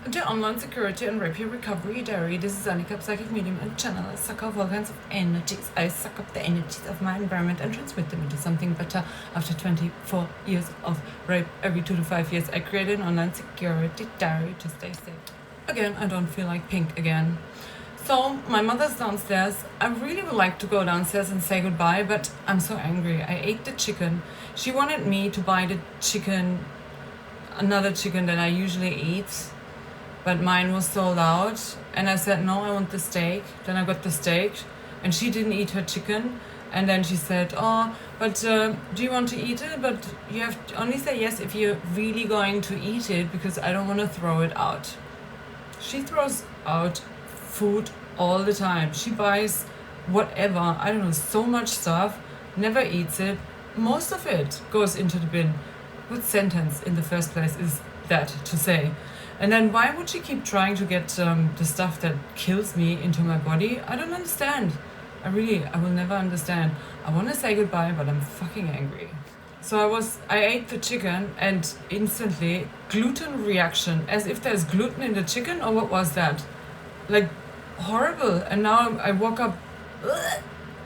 The Online Security and Rapier Recovery Diary. This is Annika, psychic medium and channel. I suck up all kinds of energies. I suck up the energies of my environment and transmit them into something better. After 24 years of rape, every 2 to 5 years, I created an online security diary to stay safe. Again, I don't feel like pink again. So, my mother's downstairs. I really would like to go downstairs and say goodbye, but I'm so angry. I ate the chicken. She wanted me to buy the chicken, another chicken that I usually eat, but mine was sold out. And I said, no, I want the steak. Then I got the steak, and she didn't eat her chicken. And then she said, oh, but do you want to eat it? But you have to only say yes if you're really going to eat it, because I don't want to throw it out. She throws out food all the time. She buys whatever, I don't know, so much stuff, never eats it. Most of it goes into the bin. What sentence in the first place is that to say? And then why would she keep trying to get the stuff that kills me into my body? I don't understand. I will never understand. I want to say goodbye, but I'm fucking angry. So I ate the chicken and instantly gluten reaction, as if there's gluten in the chicken, or what was that? Like horrible. And now I woke up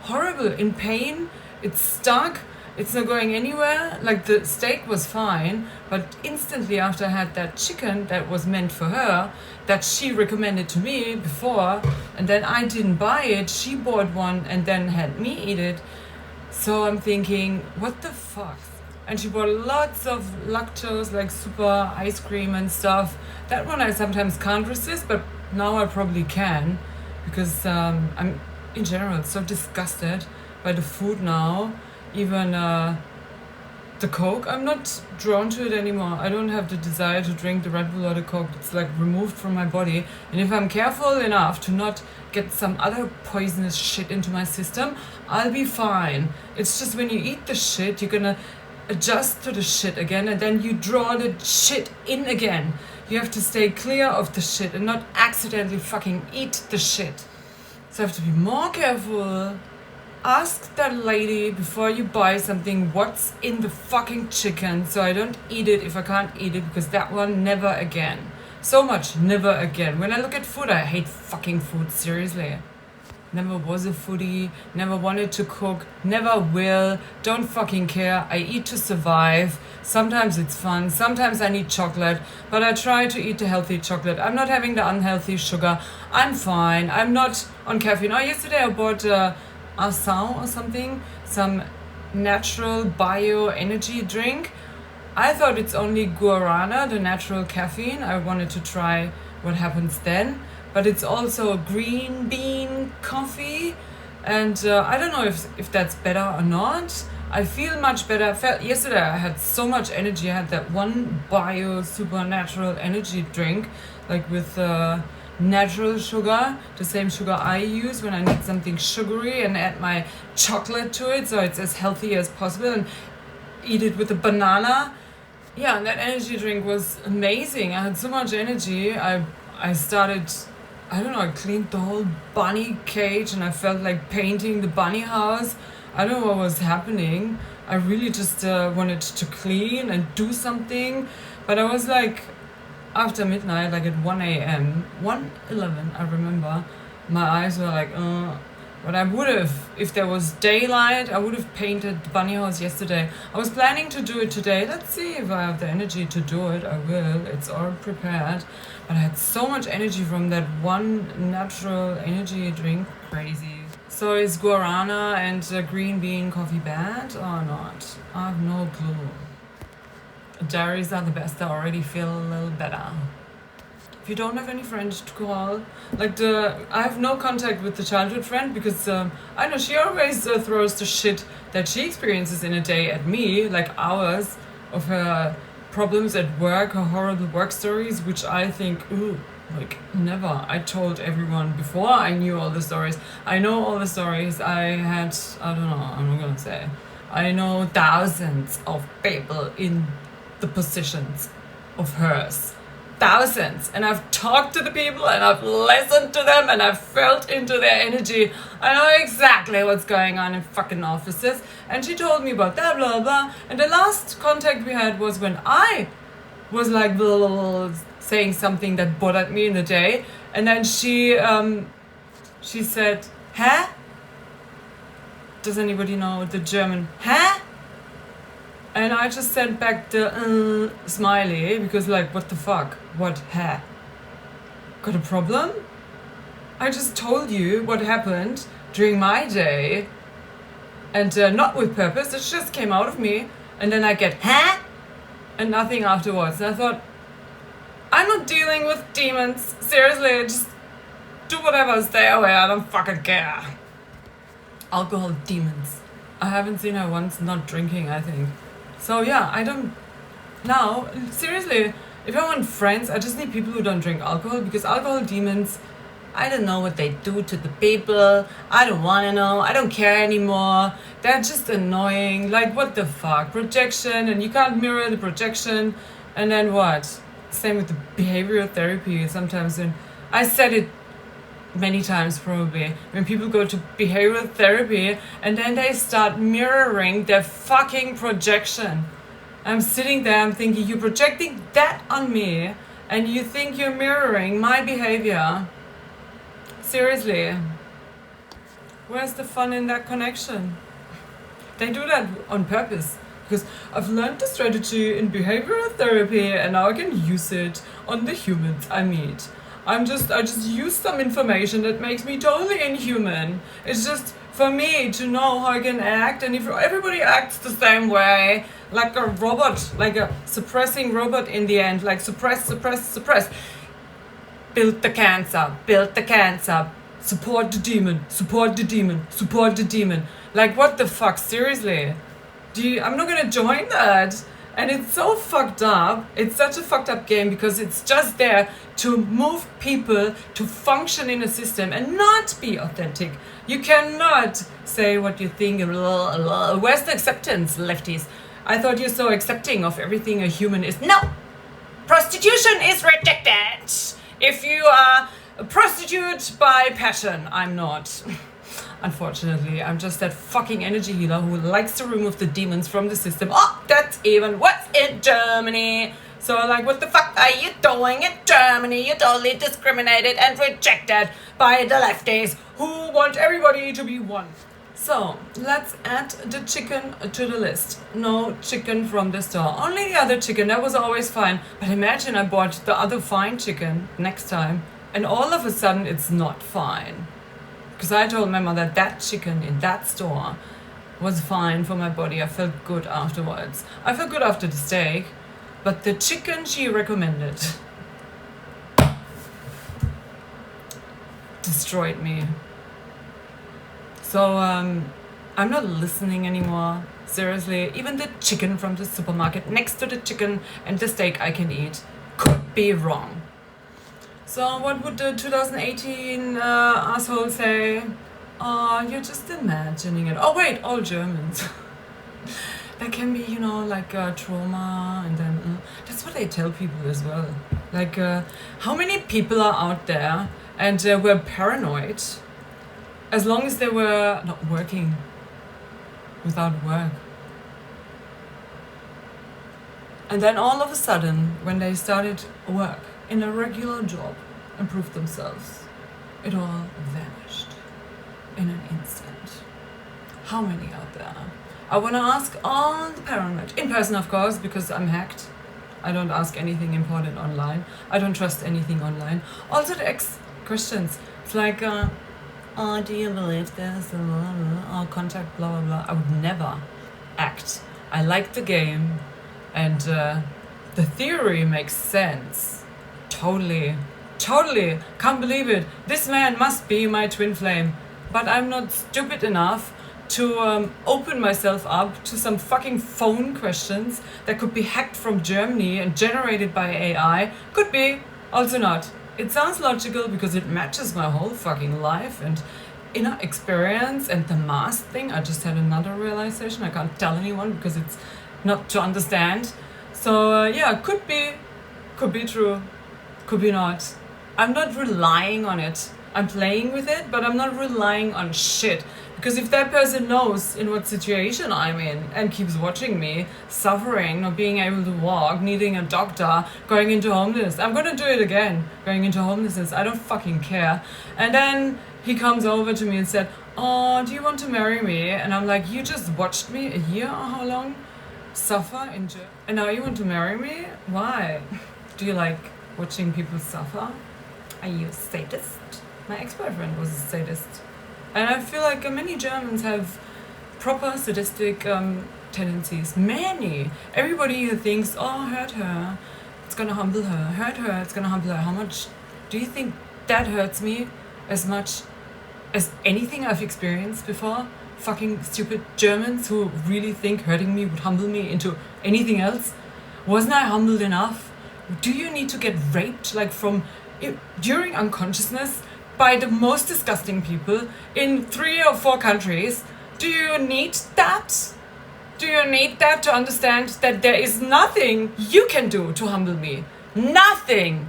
horrible, in pain. It's stuck. It's not going anywhere. Like the steak was fine, but instantly after I had that chicken that was meant for her, that she recommended to me before, and then I didn't buy it, she bought one and then had me eat it. So I'm thinking, what the fuck? And she bought lots of lactose, like super ice cream and stuff. That one I sometimes can't resist, but now I probably can, because I'm in general so disgusted by the food now. Even the Coke, I'm not drawn to it anymore. I don't have the desire to drink the Red Bull or the Coke. It's like removed from my body. And if I'm careful enough to not get some other poisonous shit into my system, I'll be fine. It's just when you eat the shit, you're gonna adjust to the shit again, and then you draw the shit in again. You have to stay clear of the shit and not accidentally fucking eat the shit. So I have to be more careful. Ask that lady before you buy something what's in the fucking chicken, so I don't eat it if I can't eat it, because that one, never again. So much never again. When I look at food, I hate fucking food, seriously. Never was a foodie, never wanted to cook, never will, don't fucking care. I eat to survive. Sometimes it's fun, sometimes I need chocolate, but I try to eat the healthy chocolate. I'm not having the unhealthy sugar. I'm fine. I'm not on caffeine. Oh, yesterday I bought Assault or something, some natural bio energy drink. I thought it's only guarana, the natural caffeine. I wanted to try what happens then, but it's also green bean coffee, and I don't know if that's better or not. I feel much better. Yesterday I had so much energy. I had that one bio supernatural energy drink, like with natural sugar, the same sugar I use when I need something sugary, and add my chocolate to it so it's as healthy as possible, and eat it with a banana. Yeah, and that energy drink was amazing. I had so much energy. I started, I don't know, I cleaned the whole bunny cage, and I felt like painting the bunny house. I don't know what was happening. I really just wanted to clean and do something, but I was like, after midnight, like at 1 a.m., 1:11, I remember, my eyes were like, but I would have, if there was daylight, I would have painted the bunny house yesterday. I was planning to do it today. Let's see if I have the energy to do it. I will. It's all prepared. But I had so much energy from that one natural energy drink. Crazy. So is guarana and green bean coffee bad or not? I have no clue. Diaries are the best. I already feel a little better. If you don't have any friends to call, I have no contact with the childhood friend, because I know she always throws the shit that she experiences in a day at me, like hours of her problems at work, her horrible work stories, which I think, ooh, like never. I told everyone before I knew all the stories. I know all the stories. I don't know, I'm not gonna say. I know thousands of people in the positions of hers. Thousands. And I've talked to the people, and I've listened to them, and I've felt into their energy. I know exactly what's going on in fucking offices. And she told me about that, blah, blah. And the last contact we had was when I was like, blah, blah, blah, saying something that bothered me in the day, and then she said, "Hä?" Does anybody know the German "Hä?" And I just sent back the smiley, because like, what the fuck? What "Hä?" Got a problem? I just told you what happened during my day, and not with purpose, it just came out of me, and then I get "Hä?" and nothing afterwards. And I thought, I'm not dealing with demons. Seriously, just do whatever, stay away, I don't fucking care. Alcohol demons. I haven't seen her once not drinking, I think. So yeah, I don't... Now, seriously, if I want friends, I just need people who don't drink alcohol, because alcohol demons, I don't know what they do to the people. I don't want to know. I don't care anymore. They're just annoying. Like, what the fuck? Projection, and you can't mirror the projection. And then what? Same with the behavioral therapy. Sometimes when I said it many times probably, when people go to behavioral therapy and then they start mirroring their fucking projection. I'm sitting there, I'm thinking, you're projecting that on me and you think you're mirroring my behavior. Seriously. Where's the fun in that connection? They do that on purpose. Because I've learned the strategy in behavioral therapy and now I can use it on the humans I meet. I just use some information that makes me totally inhuman. It's just for me to know how I can act, and if everybody acts the same way, like a robot, like a suppressing robot in the end, like suppress, suppress, suppress. Build the cancer, support the demon, support the demon, support the demon. Like, what the fuck, seriously? I'm not gonna join that. And it's so fucked up. It's such a fucked up game because it's just there to move people to function in a system and not be authentic. You cannot say what you think. Where's the acceptance, lefties? I thought you're so accepting of everything a human is. No! Prostitution is rejected. If you are a prostitute by passion, I'm not. Unfortunately, I'm just that fucking energy healer who likes to remove the demons from the system. Oh, that's even what's in Germany. So like, what the fuck are you doing in Germany? You're totally discriminated and rejected by the lefties who want everybody to be one. So let's add the chicken to the list. No chicken from the store. Only the other chicken, that was always fine. But imagine I bought the other fine chicken next time and all of a sudden it's not fine. Because I told my mother that chicken in that store was fine for my body. I felt good afterwards. I felt good after the steak, but the chicken she recommended destroyed me. So I'm not listening anymore. Seriously, even the chicken from the supermarket next to the chicken and the steak I can eat could be wrong. So what would the 2018 asshole say? Oh, you're just imagining it. Oh wait, all Germans. That can be, you know, like trauma, and then that's what they tell people as well. Like, how many people are out there and were paranoid as long as they were not working without work. And then all of a sudden, when they started work in a regular job and proved themselves, it all vanished in an instant. How many out there? I want to ask all the paranoid, in person of course, because I'm hacked. I don't ask anything important online. I don't trust anything online. Also the ex-Christians. It's like, oh, do you believe this? Oh, contact, blah, blah, blah. I would never act. I like the game, and the theory makes sense. Totally. Can't believe it. This man must be my twin flame. But I'm not stupid enough to open myself up to some fucking phone questions that could be hacked from Germany and generated by AI. Could be, also not. It sounds logical because it matches my whole fucking life and inner experience, and the mask thing. I just had another realization. I can't tell anyone because it's not to understand. So yeah, could be true. Could be not. I'm not relying on it. I'm playing with it, but I'm not relying on shit. Because if that person knows in what situation I'm in and keeps watching me, suffering, not being able to walk, needing a doctor, going into homelessness, I'm gonna do it again, going into homelessness, I don't fucking care. And then he comes over to me and said, oh, do you want to marry me? And I'm like, you just watched me a year or how long suffer in jail, and now you want to marry me? Why? Do you like watching people suffer? Are you a sadist? My ex-boyfriend was a sadist. And I feel like many Germans have proper sadistic tendencies. Many. Everybody who thinks, oh, hurt her, it's gonna humble her. Hurt her, it's gonna humble her. How much do you think that hurts me as much as anything I've experienced before? Fucking stupid Germans who really think hurting me would humble me into anything else. Wasn't I humbled enough? Do you need to get raped like during unconsciousness by the most disgusting people in 3 or 4 countries? Do you need that? Do you need that to understand that there is nothing you can do to humble me? Nothing!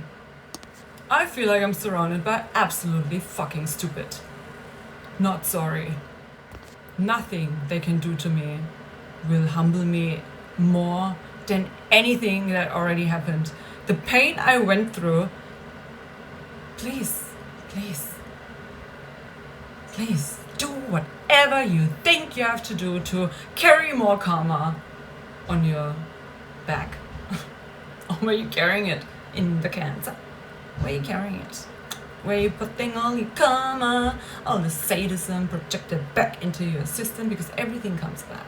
I feel like I'm surrounded by absolutely fucking stupid. Not sorry. Nothing they can do to me will humble me more than anything that already happened. The pain I went through, please, do whatever you think you have to do to carry more karma on your back. Or were you carrying it in the cancer? Where are you carrying it? Where you putting all your karma, all the sadism projected back into your system, because everything comes back.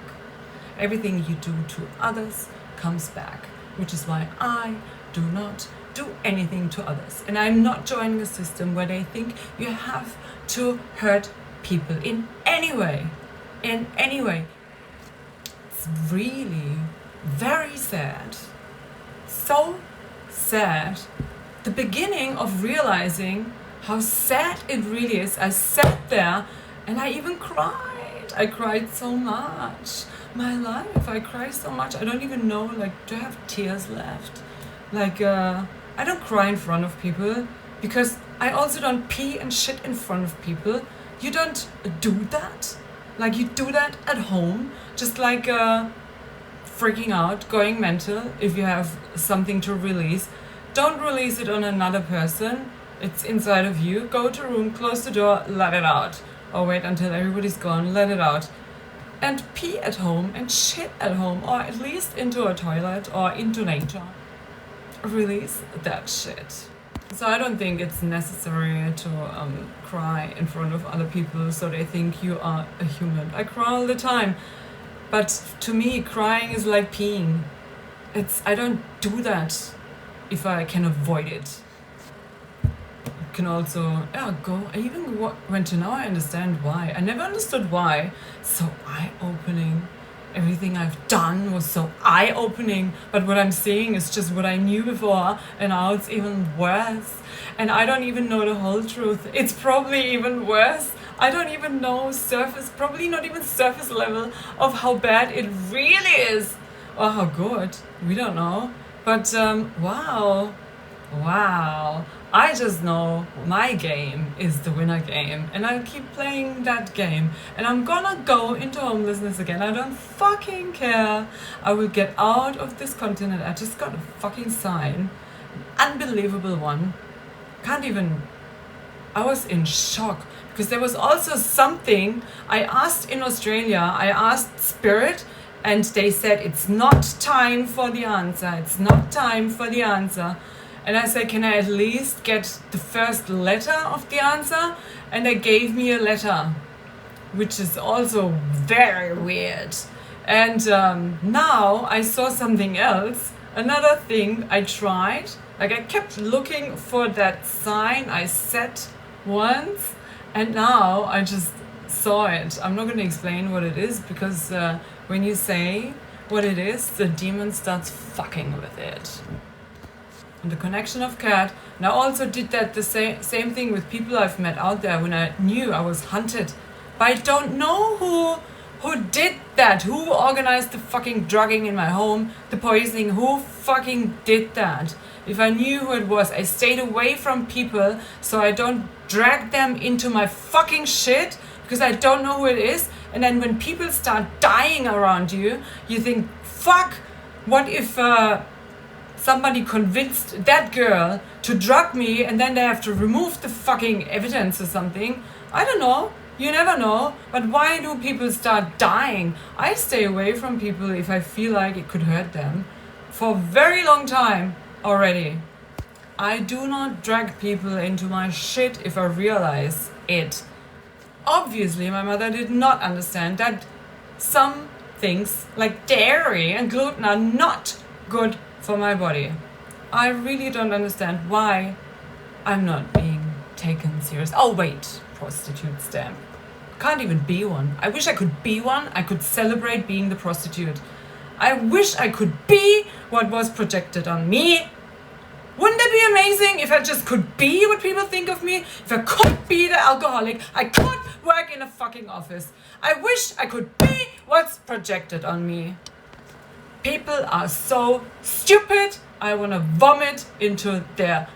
Everything you do to others comes back, which is why I do not do anything to others. And I'm not joining a system where they think you have to hurt people in any way. It's really very sad. So sad. The beginning of realizing how sad it really is. I sat there and I even cried. I cried so much. My life, I cry so much. I don't even know, do I have tears left? I don't cry in front of people because I also don't pee and shit in front of people. You don't do that. You do that at home, just freaking out, going mental if you have something to release. Don't release it on another person. It's inside of you. Go to a room, close the door, let it out. Or wait until everybody's gone, let it out. And pee at home and shit at home, or at least into a toilet or into nature. Release that shit. So I don't think it's necessary to cry in front of other people so they think you are a human. I cry all the time. But to me, crying is like peeing. I don't do that if I can avoid it. Can also go. I even went to now I understand why. I never understood why. So eye-opening. Everything I've done was so eye-opening, but what I'm seeing is just what I knew before, and now it's even worse. And I don't even know the whole truth. It's probably even worse. I don't even know probably not even surface level of how bad it really is, or how good. We don't know. But wow. I just know my game is the winner game, and I'll keep playing that game, and I'm gonna go into homelessness again. I don't fucking care. I will get out of this continent. I just got a fucking sign. Unbelievable one. I was in shock, because there was also something I asked in Australia. I asked Spirit, and they said it's not time for the answer. It's not time for the answer. And I said, can I at least get the first letter of the answer? And they gave me a letter, which is also very weird. And now I saw something else, another thing I tried. I kept looking for that sign I set once, and now I just saw it. I'm not going to explain what it is, because when you say what it is, the demon starts fucking with it. And the connection of cat. And I also did that the same thing with people I've met out there when I knew I was hunted. But I don't know who did that, who organized the fucking drugging in my home, the poisoning, who fucking did that. If I knew who it was, I stayed away from people so I don't drag them into my fucking shit because I don't know who it is. And then when people start dying around you, you think, fuck, what if somebody convinced that girl to drug me and then they have to remove the fucking evidence or something? I don't know. You never know. But why do people start dying? I stay away from people if I feel like it could hurt them for a very long time already. I do not drag people into my shit if I realize it. Obviously, my mother did not understand that some things like dairy and gluten are not good for my body. I really don't understand why I'm not being taken serious. Oh wait, prostitute stamp. Can't even be one. I wish I could be one. I could celebrate being the prostitute. I wish I could be what was projected on me. Wouldn't it be amazing if I just could be what people think of me? If I could be the alcoholic, I could work in a fucking office. I wish I could be what's projected on me. People are so stupid. I want to vomit into their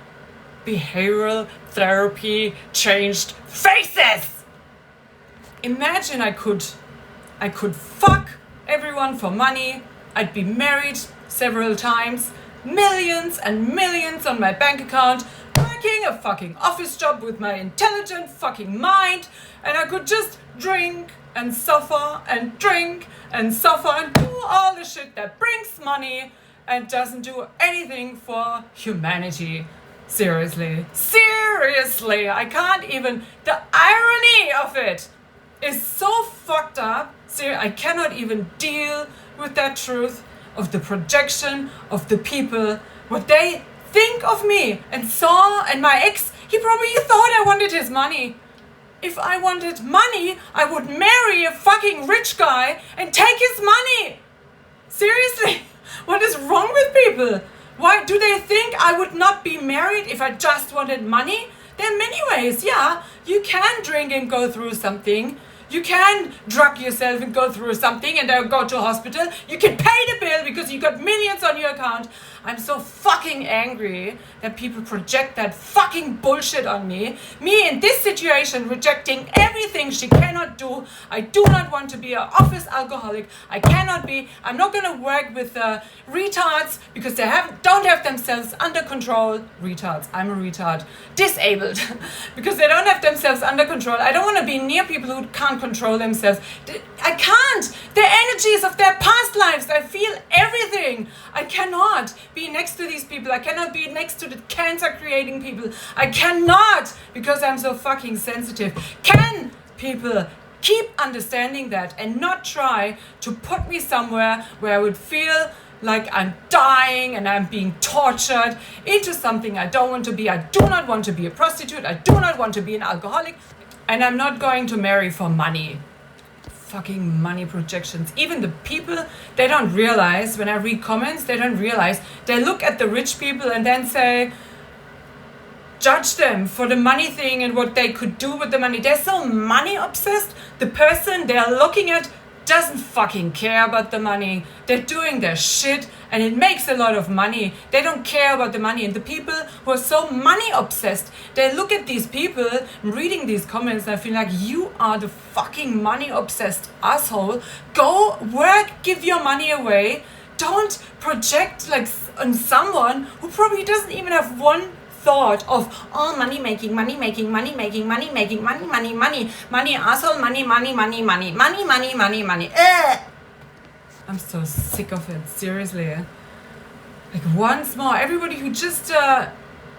behavioral therapy changed faces. Imagine I could fuck everyone for money. I'd be married several times. Millions and millions on my bank account, working a fucking office job with my intelligent fucking mind, and I could just drink and suffer and drink and suffer and do all the shit that brings money and doesn't do anything for humanity. Seriously, I can't even, the irony of it is so fucked up. I cannot even deal with that truth of the projection of the people, what they think of me. And my ex, he probably thought I wanted his money. If I wanted money, I would marry a fucking rich guy and take his money. Seriously, what is wrong with people? Why do they think I would not be married if I just wanted money? There are many ways, yeah. You can drink and go through something. You can drug yourself and go through something and then go to hospital. You can pay the bill because you got millions on your account. I'm so fucking angry that people project that fucking bullshit on me. Me in this situation rejecting everything she cannot do. I do not want to be an office alcoholic. I cannot be. I'm not going to work with retards because they don't have themselves under control. Retards. I'm a retard. Disabled. Because they don't have themselves under control. I don't want to be near people who can't control themselves. I can't. The energies of their past lives. I feel everything. I cannot be next to these people. I cannot be next to the cancer creating people. I cannot, because I'm so fucking sensitive. Can people keep understanding that and not try to put me somewhere where I would feel like I'm dying and I'm being tortured into something I don't want to be. I do not want to be a prostitute. I do not want to be an alcoholic. And I'm not going to marry for money. Fucking money projections. Even the people, they don't realize, when I read comments, they don't realize. They look at the rich people and then say, judge them for the money thing and what they could do with the money. They're so money obsessed. The person they're looking at doesn't fucking care about the money. They're doing their shit and it makes a lot of money. They don't care about the money. And the people who are so money obsessed, they look at these people, reading these comments, and I feel like, you are the fucking money obsessed asshole. Go work, give your money away. Don't project like on someone who probably doesn't even have one thought of, oh, money making, money. I'm so sick of it, seriously. Like, once more, everybody who just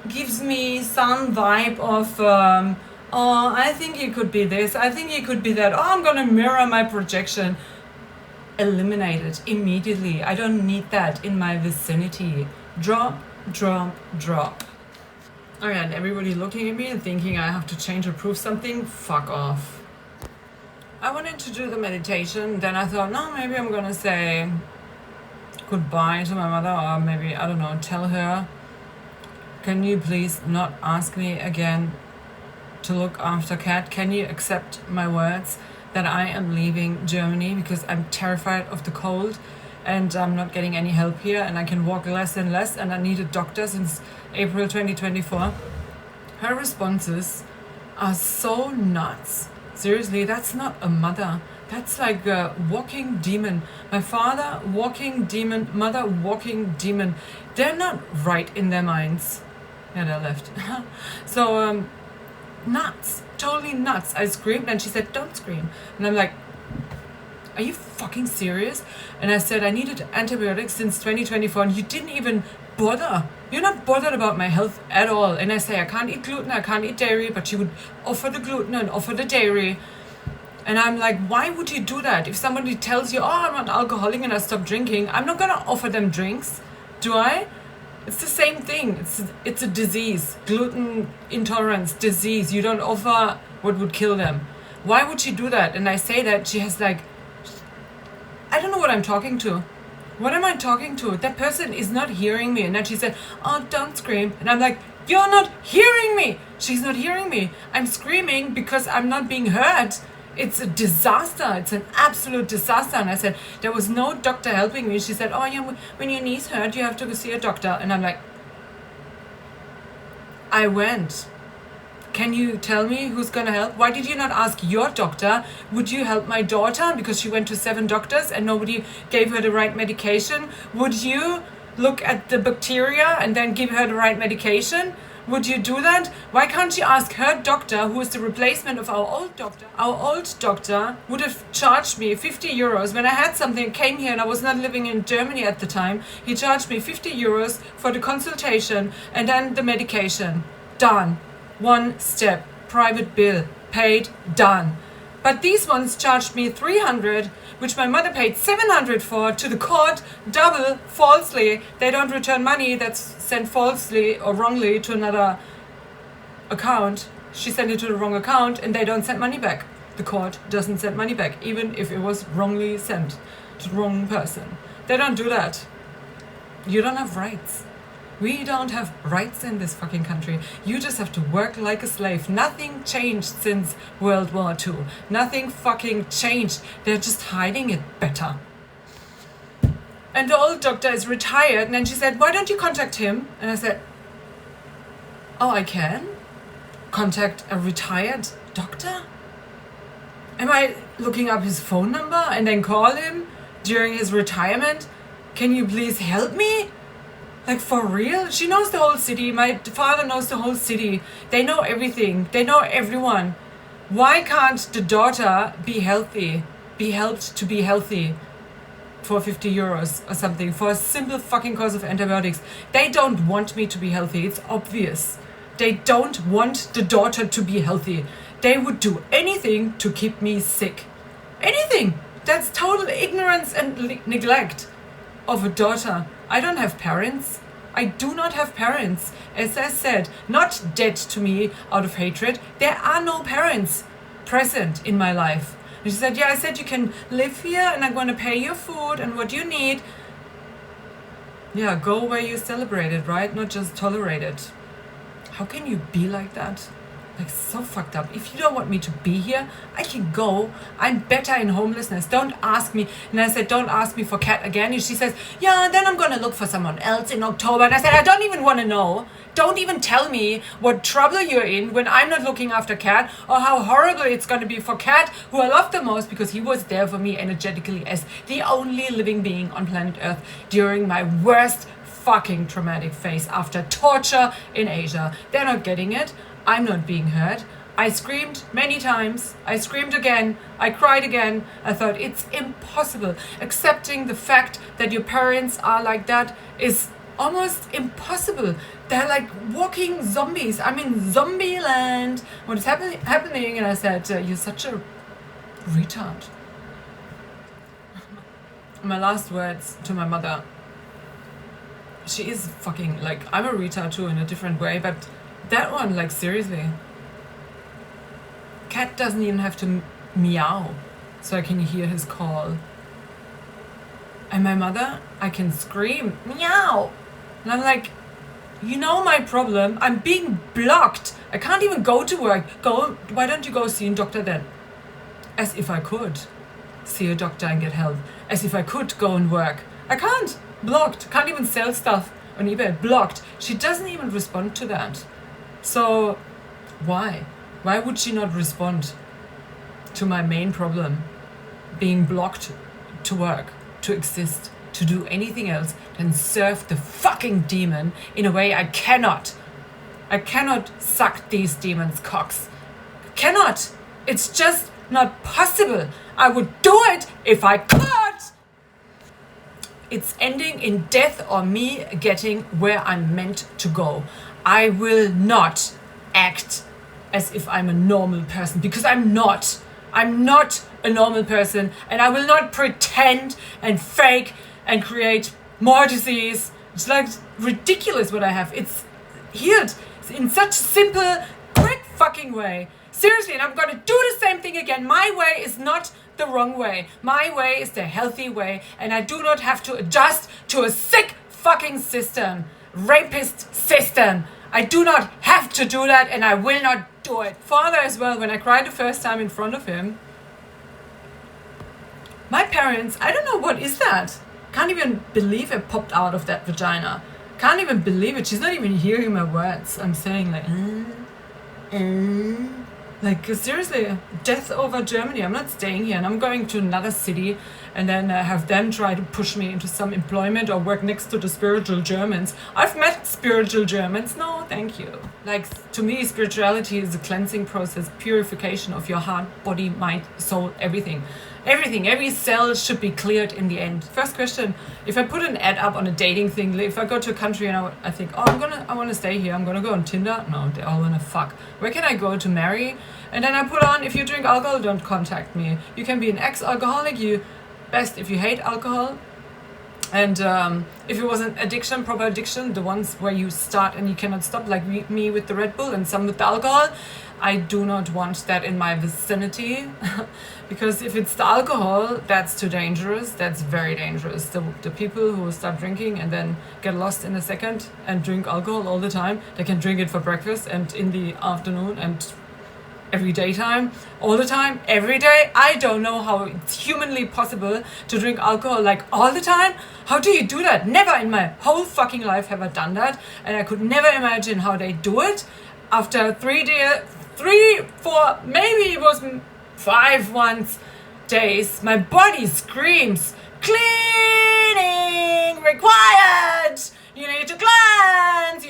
gives me some vibe of, oh, I think it could be this, I think it could be that, oh, I'm gonna mirror my projection. Eliminate it immediately. I don't need that in my vicinity. Drop. Alright, everybody looking at me and thinking I have to change or prove something, fuck off. I wanted to do the meditation, then I thought, no, maybe I'm gonna say goodbye to my mother, or maybe, I don't know, tell her, can you please not ask me again to look after Kat? Can you accept my words that I am leaving Germany because I'm terrified of the cold and I'm not getting any help here and I can walk less and less and I need a doctor since April 2024. Her responses are so nuts, Seriously, that's not a mother. That's like a walking demon. My father, walking demon. Mother, walking demon. They're not right in their minds. Yeah, they left. So, nuts. Totally nuts. I screamed and she said, don't scream. And I'm like, are you fucking serious? And I said, I needed antibiotics since 2024 and you didn't even bother. You're not bothered about my health at all. And I say, I can't eat gluten, I can't eat dairy, but she would offer the gluten and offer the dairy. And I'm like, why would you do that? If somebody tells you, oh, I'm an alcoholic and I stopped drinking, I'm not going to offer them drinks, do I? It's the same thing. It's a disease. Gluten intolerance, disease. You don't offer what would kill them. Why would she do that? And I say that, she has like, I don't know what I'm talking to. What am I talking to? That person is not hearing me. And then she said, oh, don't scream. And I'm like, you're not hearing me. She's not hearing me. I'm screaming because I'm not being heard. It's a disaster. It's an absolute disaster. And I said, there was no doctor helping me. She said, oh, yeah, when your knees hurt, you have to go see a doctor. And I'm like, I went. Can you tell me who's going to help? Why did you not ask your doctor, would you help my daughter? Because she went to 7 doctors and nobody gave her the right medication. Would you look at the bacteria and then give her the right medication? Would you do that? Why can't you ask her doctor, who is the replacement of our old doctor? Our old doctor would have charged me 50 euros. When I had something, came here and I was not living in Germany at the time, he charged me 50 euros for the consultation and then the medication. Done. One step, private bill, paid, done. But these ones charged me 300, which my mother paid 700 for, to the court, double, falsely. They don't return money that's sent falsely or wrongly to another account. She sent it to the wrong account and they don't send money back. The court doesn't send money back, even if it was wrongly sent to the wrong person. They don't do that. You don't have rights. We don't have rights in this fucking country. You just have to work like a slave. Nothing changed since World War II. Nothing fucking changed. They're just hiding it better. And the old doctor is retired. And then she said, why don't you contact him? And I said, oh, I can? Contact a retired doctor? Am I looking up his phone number and then call him during his retirement? Can you please help me? Like, for real? She knows the whole city. My father knows the whole city. They know everything. They know everyone. Why can't the daughter be healthy? Be helped to be healthy for 50 euros or something for a simple fucking course of antibiotics. They don't want me to be healthy. It's obvious. They don't want the daughter to be healthy. They would do anything to keep me sick. Anything. That's total ignorance and neglect of a daughter. I don't have parents. I do not have parents. As I said, not dead to me out of hatred. There are no parents present in my life. And she said, yeah, I said you can live here and I'm going to pay your food and what you need. Yeah, go where you celebrate it, right? Not just tolerate it. How can you be like that? Like, so fucked up. If you don't want me to be here, I can go. I'm better in homelessness. Don't ask me. And I said, don't ask me for cat again. And she says, yeah, then I'm going to look for someone else in October. And I said, I don't even want to know. Don't even tell me what trouble you're in when I'm not looking after Cat, or how horrible it's going to be for Cat, who I love the most because he was there for me energetically as the only living being on planet Earth during my worst fucking traumatic phase after torture in Asia. They're not getting it. I'm not being heard. I screamed many times. I screamed again. I cried again. I thought, it's impossible. Accepting the fact that your parents are like that is almost impossible. They're like walking zombies. I'm in zombie land. What is happening? And I said, you're such a retard. My last words to my mother. She is fucking, like, I'm a retard too in a different way, but that one, like, seriously. Cat doesn't even have to meow so I can hear his call. And my mother, I can scream, meow. And I'm like, you know my problem. I'm being blocked. I can't even go to work. Why don't you go see a doctor then? As if I could see a doctor and get help. As if I could go and work. I can't. Blocked. Can't even sell stuff on eBay. Blocked. She doesn't even respond to that. So, why? Why would she not respond? to my main problem, being blocked to work, to exist, to do anything else than serve the fucking demon in a way I cannot. I cannot suck these demons' cocks. Cannot. It's just not possible. I would do it if I could. It's ending in death or me getting where I'm meant to go. I will not act as if I'm a normal person, because I'm not. I'm not a normal person, and I will not pretend and fake and create more disease. It's like ridiculous what I have. It's healed in such simple, quick fucking way. Seriously, and I'm gonna do the same thing again. My way is not the wrong way. My way is the healthy way, and I do not have to adjust to a sick fucking system. Rapist system. I do not have to do that, and I will not do it. Father as well, when I cried the first time in front of him, my parents, I don't know what is that. Can't even believe it popped out of that vagina. Can't even believe it. She's not even hearing my words. I'm saying like seriously, death over Germany. I'm not staying here, and I'm going to another city and then have them try to push me into some employment or work next to the spiritual Germans. I've met spiritual Germans. No, thank you. Like, to me, spirituality is a cleansing process, purification of your heart, body, mind, soul, everything. Everything, every cell should be cleared in the end. First question, if I put an ad up on a dating thing, if I go to a country and I think, oh, I want to stay here, I'm going to go on Tinder. No, they're all gonna fuck. Where can I go to marry? And then I put on, if you drink alcohol, don't contact me. You can be an ex-alcoholic, best if you hate alcohol. And if it was an addiction, proper addiction, the ones where you start and you cannot stop, like me with the Red Bull and some with the alcohol, I do not want that in my vicinity. Because if it's the alcohol, that's too dangerous. That's very dangerous. The people who start drinking and then get lost in a second and drink alcohol all the time, they can drink it for breakfast and in the afternoon and every daytime, all the time, every day. I don't know how it's humanly possible to drink alcohol like all the time. How do you do that? Never in my whole fucking life have I done that, and I could never imagine how they do it. After 3, 4, maybe it was 5 once days, my body screams, cleaning required. You need to cleanse,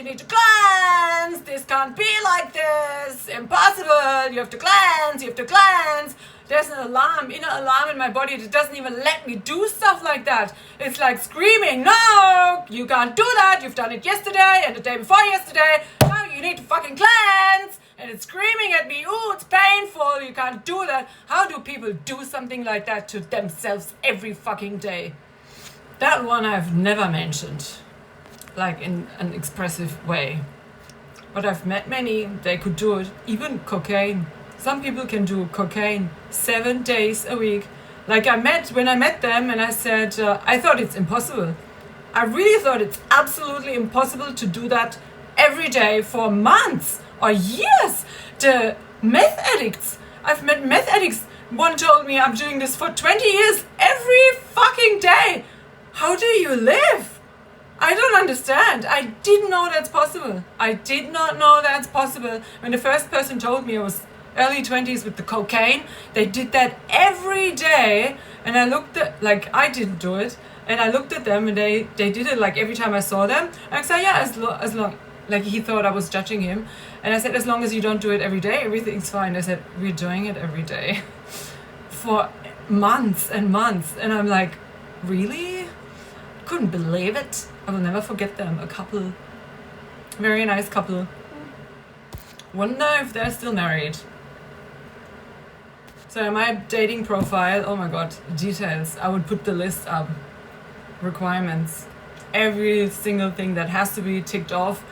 this can't be like this, impossible, you have to cleanse. There's an alarm, inner alarm in my body that doesn't even let me do stuff like that. It's like screaming, no, you can't do that, you've done it yesterday and the day before yesterday, no, you need to fucking cleanse. And it's screaming at me, ooh, it's painful, you can't do that. How do people do something like that to themselves every fucking day? That one I've never mentioned, like in an expressive way. But I've met many, they could do it, even cocaine. Some people can do cocaine 7 days a week. Like when I met them and I said, I thought it's impossible. I really thought it's absolutely impossible to do that every day for months or years. The meth addicts, I've met meth addicts. One told me I'm doing this for 20 years every fucking day. How do you live? I don't understand. I didn't know that's possible. I did not know that's possible. When the first person told me, I was early 20s with the cocaine. They did that every day. And I looked at, like, I didn't do it. And I looked at them and they did it like every time I saw them. And I said, yeah, as long, like he thought I was judging him. And I said, as long as you don't do it every day, everything's fine. I said, we're doing it every day for months and months. And I'm like, really? Couldn't believe it. I will never forget them. A couple, very nice couple. Wonder if they're still married. So my dating profile, oh my god, details. I would put the list up. Requirements. Every single thing that has to be ticked off.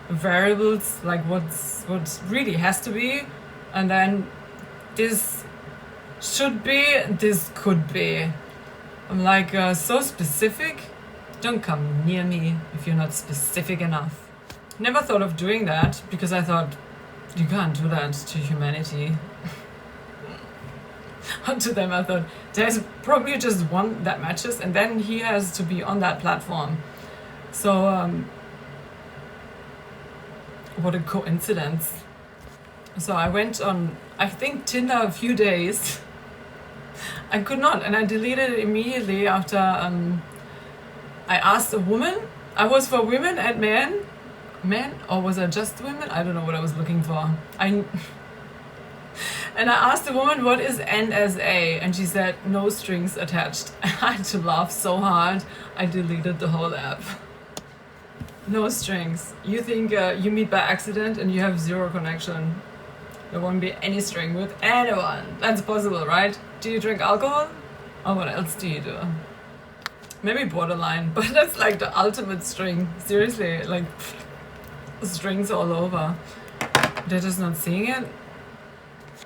Variables, like what really has to be. And then this should be, this could be. I'm like so specific. Don't come near me if you're not specific enough. Never thought of doing that because I thought, you can't do that to humanity. Onto them I thought, there's probably just one that matches and then he has to be on that platform. So, what a coincidence. So I went on, I think, Tinder a few days I could not, and I deleted it immediately after I asked a woman. I was for women and men, or was I just women? I don't know what I was looking for. And I asked the woman, what is NSA? And she said, no strings attached. I had to laugh so hard, I deleted the whole app. No strings. You think you meet by accident and you have zero connection. There won't be any string with anyone. That's possible, right? Do you drink alcohol? Or what else do you do? Maybe borderline, but that's like the ultimate string. Seriously, like strings all over. They're just not seeing it.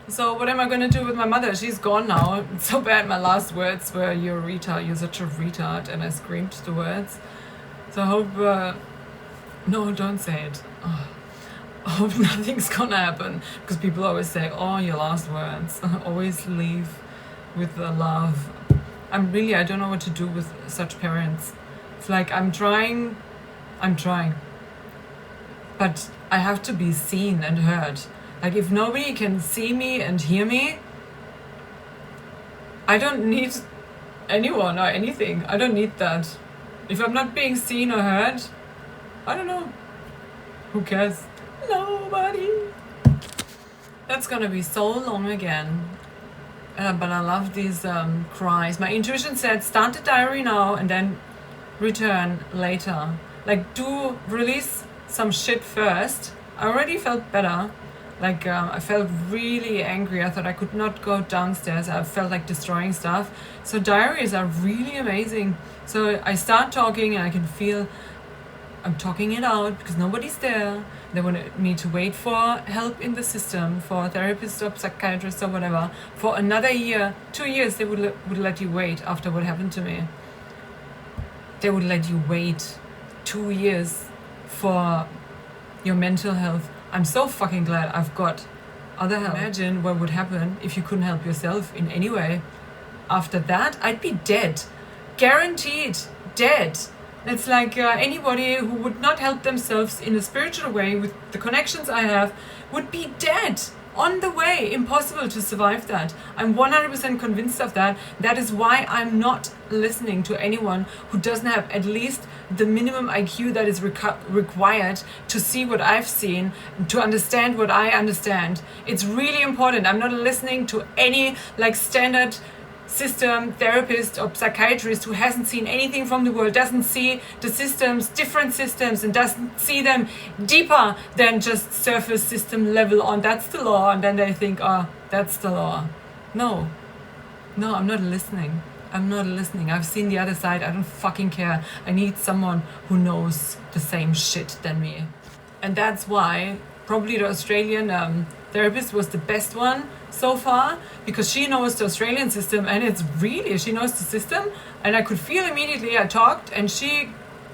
So what am I gonna do with my mother? She's gone now. It's so bad. My last words were, you're a retard, you're such a retard, and I screamed the words. So I hope, no, don't say it. Oh, I hope nothing's gonna happen, because people always say, oh, your last words. Always leave with the love. I don't know what to do with such parents. It's like I'm trying, but I have to be seen and heard. Like, if nobody can see me and hear me, I don't need anyone or anything. I don't need that. If I'm not being seen or heard, I don't know. Who cares? Nobody. That's gonna be so long again. But I love these cries. My intuition said, start the diary now and then return later. Like, do release some shit first. I already felt better. Like, I felt really angry. I thought I could not go downstairs. I felt like destroying stuff. So diaries are really amazing. So I start talking and I can feel I'm talking it out because nobody's there. They want me to wait for help in the system, for a therapist or psychiatrist or whatever. For another year, 2 years, they would let you wait after what happened to me. They would let you wait 2 years for your mental health. I'm so fucking glad I've got other help. Imagine what would happen if you couldn't help yourself in any way. After that, I'd be dead. Guaranteed dead. It's like anybody who would not help themselves in a spiritual way with the connections I have would be dead. On the way. Impossible to survive that. I'm 100% convinced of that. That is why I'm not listening to anyone who doesn't have at least the minimum IQ that is required to see what I've seen, to understand what I understand. It's really important. I'm not listening to any like standard system therapist or psychiatrist who hasn't seen anything from the world, doesn't see the systems, different systems, and doesn't see them deeper than just surface system level on that's the law, and then they think, oh, that's the law. No, I'm not listening. I've seen the other side. I don't fucking care. I need someone who knows the same shit than me. And that's why probably the Australian therapist was the best one so far, because she knows the Australian system, and it's really, she knows the system, and I could feel immediately. I talked and she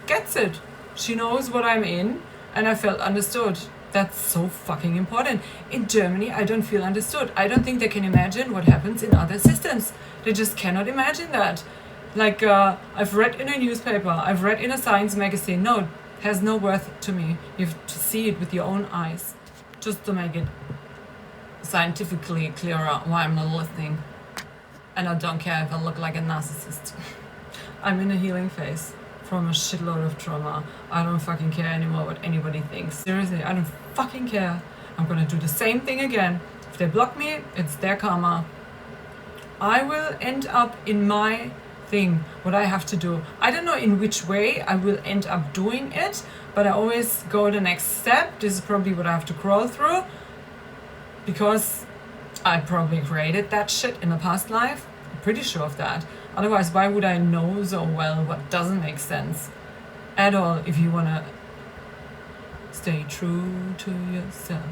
gets it. She knows what I'm in, and I felt understood. That's so fucking important. In Germany, I don't feel understood. I don't think they can imagine what happens in other systems. They just cannot imagine that. Like, I've read in a newspaper, I've read in a science magazine. No, it has no worth to me. You have to see it with your own eyes, just to make it scientifically clearer why I'm not listening. And I don't care if I look like a narcissist. I'm in a healing phase from a shitload of trauma. I don't fucking care anymore what anybody thinks. Seriously, I don't fucking care. I'm gonna do the same thing again. If they block me, it's their karma. I will end up in my thing, what I have to do. I don't know in which way I will end up doing it, but I always go the next step. This is probably what I have to crawl through, because I probably created that shit in a past life. I'm pretty sure of that. Otherwise, why would I know so well what doesn't make sense at all if you wanna stay true to yourself?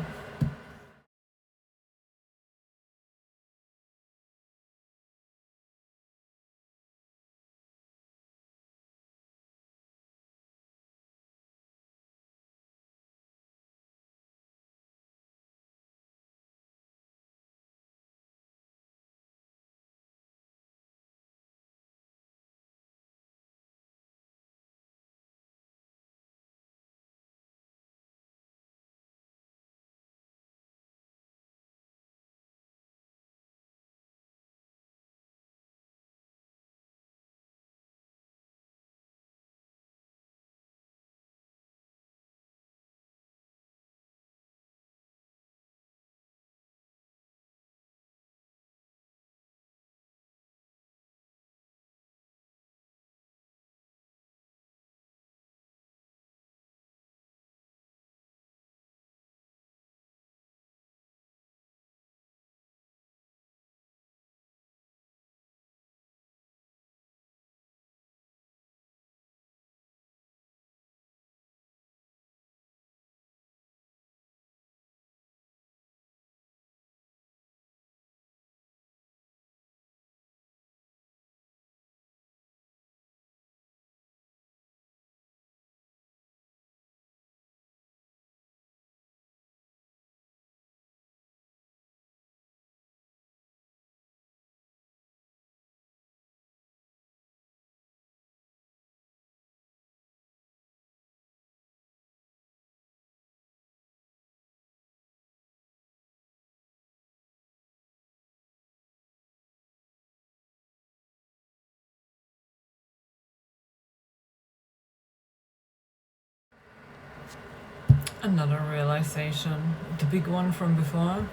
another realization, the big one from before.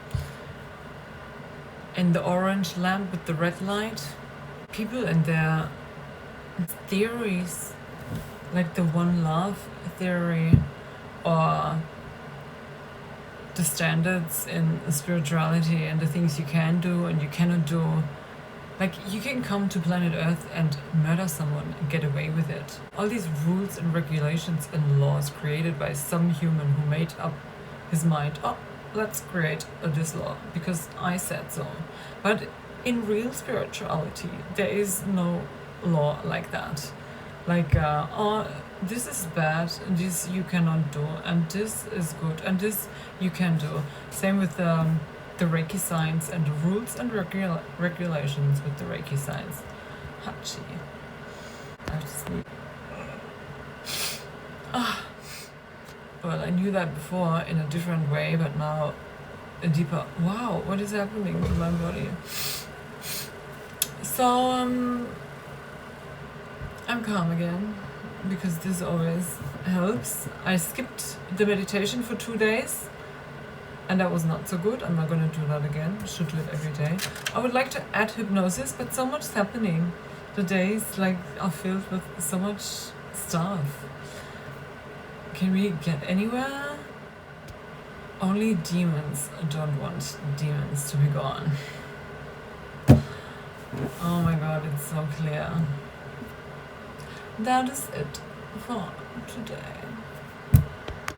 In the orange lamp with the red light, people and their theories, like the one love theory, or the standards in spirituality and the things you can do and you cannot do. Like, you can come to planet Earth and murder someone and get away with it. All these rules and regulations and laws created by some human who made up his mind, oh, let's create this law because I said so. But in real spirituality, there is no law like that. Like, oh, this is bad, and this you cannot do, and this is good, and this you can do. Same with the Reiki signs and the rules and regulations with the Reiki signs. Hachi. I have to sleep. Well, I knew that before in a different way, but now a deeper. Wow, what is happening to my body? So, I'm calm again, because this always helps. I skipped the meditation for 2 days, and that was not so good. I'm not going to do that again. I should do it every day. I would like to add hypnosis, but so much is happening. The days are filled with so much stuff. Can we get anywhere? Only demons don't want demons to be gone. Oh my god, it's so clear. That is it for today.